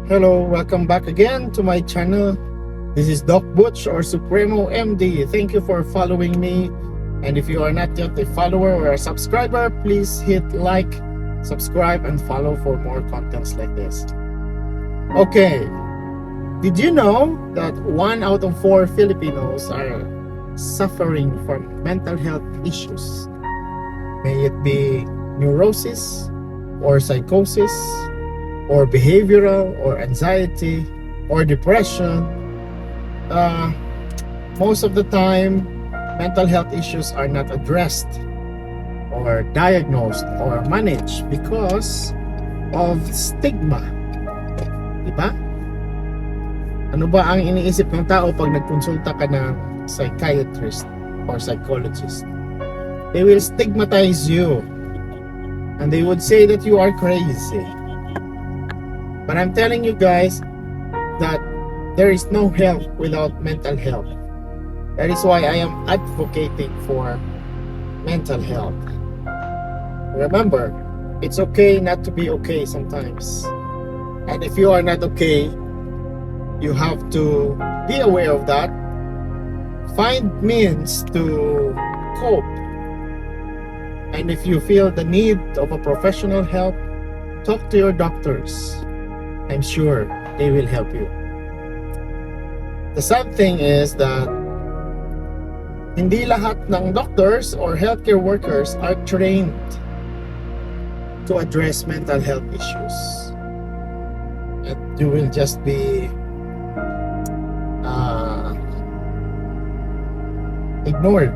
Hello, welcome back again to my channel. This is Doc Butch or Supremo MD. Thank you for following me. And if you are not yet a follower or a subscriber, please hit like, subscribe, and follow for more contents like this. Okay, did you know that 1 out of 4 Filipinos are suffering from mental health issues? May it be neurosis or psychosis, or behavioral, or anxiety, or depression. Most of the time, mental health issues are not addressed or diagnosed or managed because of stigma. Diba? Ano ba ang iniisip ng tao pag nagkonsulta ka ng psychiatrist or psychologist? They will stigmatize you and they would say that you are crazy. But I'm telling you guys that there is no health without mental health. That is why I am advocating for mental health. Remember, it's okay not to be okay sometimes. And if you are not okay, you have to be aware of that. Find means to cope. And if you feel the need of a professional help, talk to your doctors. I'm sure they will help you. The sad thing is that hindi lahat ng doctors or healthcare workers are trained to address mental health issues. And you will just be ignored.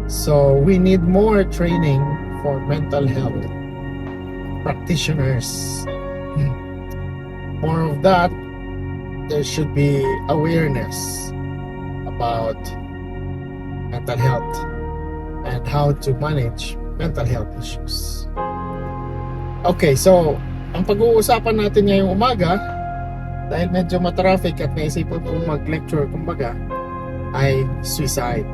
So we need more training for mental health practitioners. More of that. There should be awareness about mental health and how to manage mental health issues. Okay, so ang pag-uusapan natin ngayong umaga, dahil medyo matraffic at naisipan kong mag-lecture kumbaga, ay suicide.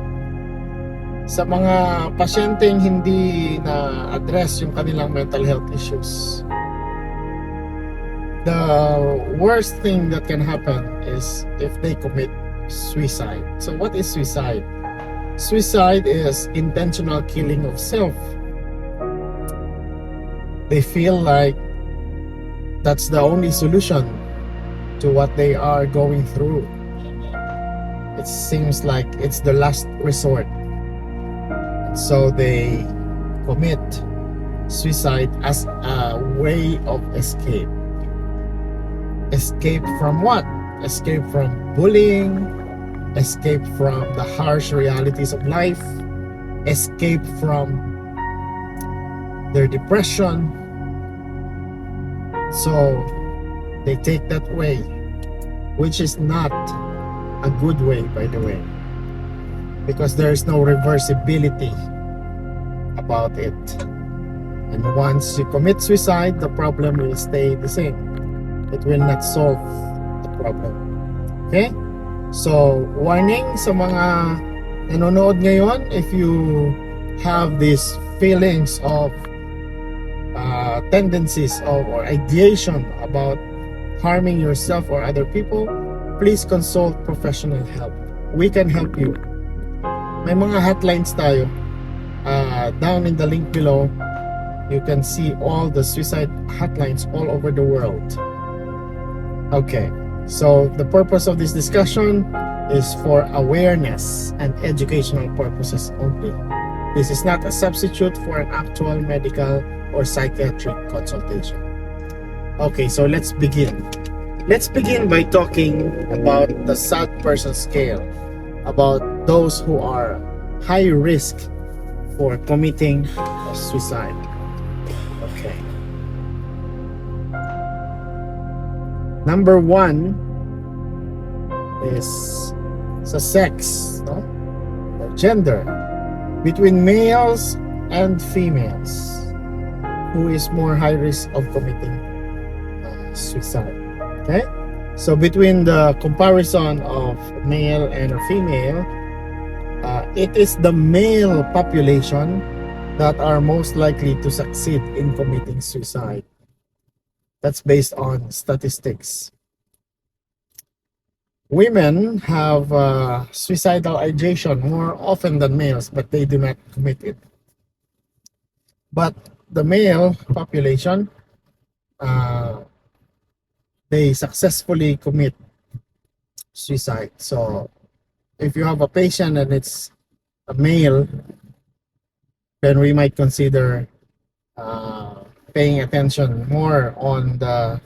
Sa mga pasyenteng hindi na address yung kanilang mental health issues, the worst thing that can happen is if they commit suicide. So what is suicide? Suicide is intentional killing of self. They feel like that's the only solution to what they are going through. It seems like it's the last resort. So they commit suicide as a way of escape. Escape from what? Escape from bullying, escape from the harsh realities of life, escape from their depression. So they take that way, which is not a good way, by the way, because there is no reversibility about it. And once you commit suicide, the problem will stay the same. It will not solve the problem. Okay? So, warning sa mga nanonood ngayon, if you have these feelings of tendencies of or ideation about harming yourself or other people, please consult professional help. We can help you. May mga hotlines tayo. Down in the link below, you can see all the suicide hotlines all over the world. Okay, so the purpose of this discussion is for awareness and educational purposes only. This is not a substitute for an actual medical or psychiatric consultation. Okay, so let's begin. Let's begin by talking about the sad person scale, about those who are high risk for committing suicide. Okay. Number 1 is sa sex, no? Or gender. Between males and females, who is more high risk of committing suicide. Okay? So between the comparison of male and a female, it is the male population that are most likely to succeed in committing suicide. That's based on statistics. Women have suicidal ideation more often than males, but they do not commit it. But the male population, uh, they successfully commit suicide. So if you have a patient and it's a male, then we might consider paying attention more on the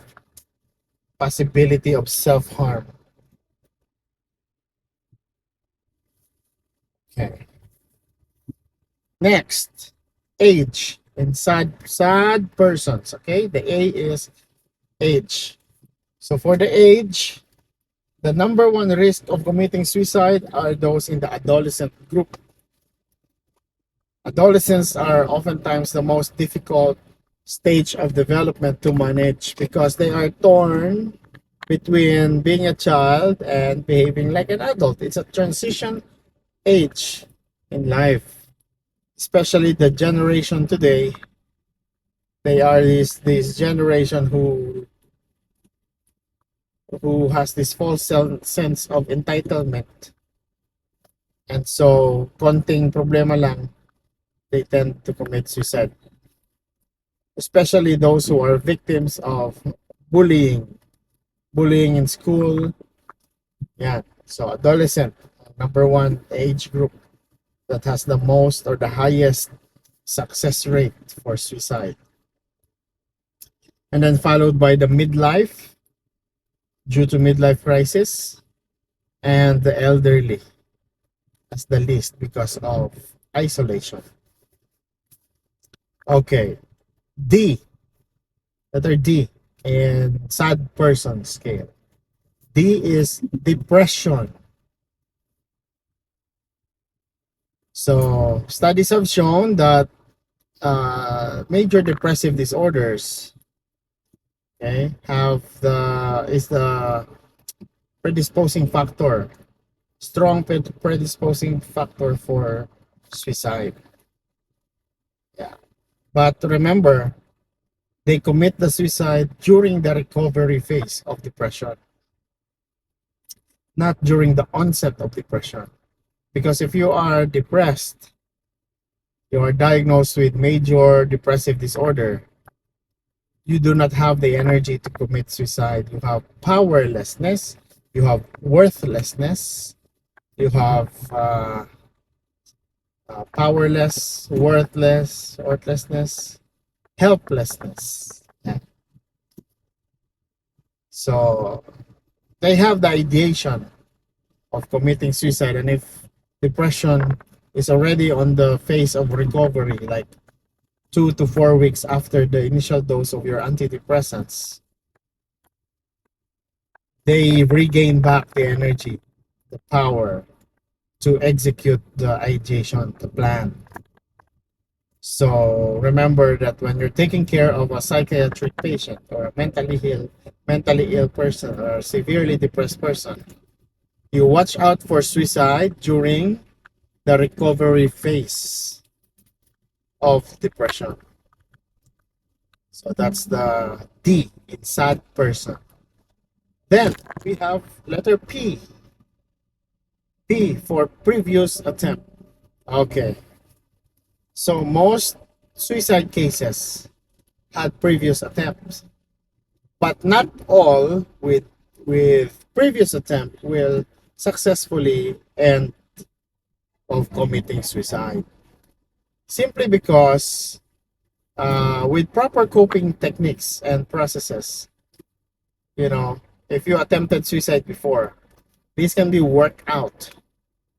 possibility of self-harm. Okay. Next, age in sad persons. Okay, the A is age. So for the age, the number one risk of committing suicide are those in the adolescent group. Adolescents are oftentimes the most difficult stage of development to manage because they are torn between being a child and behaving like an adult. It's a transition age in life, especially the generation today. They are this generation who has this false sense of entitlement, and so konting problema lang, they tend to commit suicide, especially those who are victims of bullying in school. Yeah, so adolescent, number one age group that has the most or the highest success rate for suicide. And then followed by the midlife, due to midlife crisis, and the elderly as the least because of isolation. Okay, D, letter D in sad person scale. D is depression. So studies have shown that major depressive disorders, okay, have the predisposing factor, strong predisposing factor for suicide. Yeah, but remember, they commit the suicide during the recovery phase of depression, not during the onset of depression. Because if you are depressed, you are diagnosed with major depressive disorder, you do not have the energy to commit suicide. You have powerlessness, you have worthlessness, you have powerless, worthlessness, helplessness. Yeah. So they have the ideation of committing suicide, and if depression is already on the phase of recovery, like 2 to 4 weeks after the initial dose of your antidepressants, they regain back the energy, the power to execute the ideation, the plan. So remember that when you're taking care of a psychiatric patient or a mentally ill person or a severely depressed person, you watch out for suicide during the recovery phase of depression. So that's the D in sad person. Then we have letter P. P for previous attempt. Okay. So most suicide cases had previous attempts, but not all with previous attempt will successfully end of committing suicide. Simply because with proper coping techniques and processes, you know, if you attempted suicide before, this can be worked out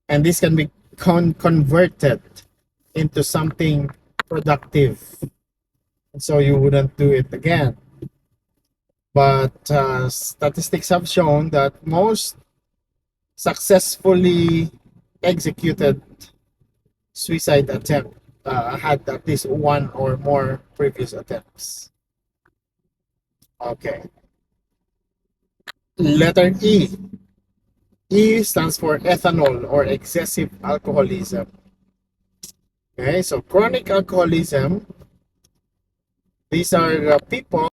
and this can be converted into something productive. And so you wouldn't do it again. But statistics have shown that most successfully executed suicide attempt had at least one or more previous attempts. Okay. Letter E. E stands for ethanol or excessive alcoholism. Okay, so chronic alcoholism, these are people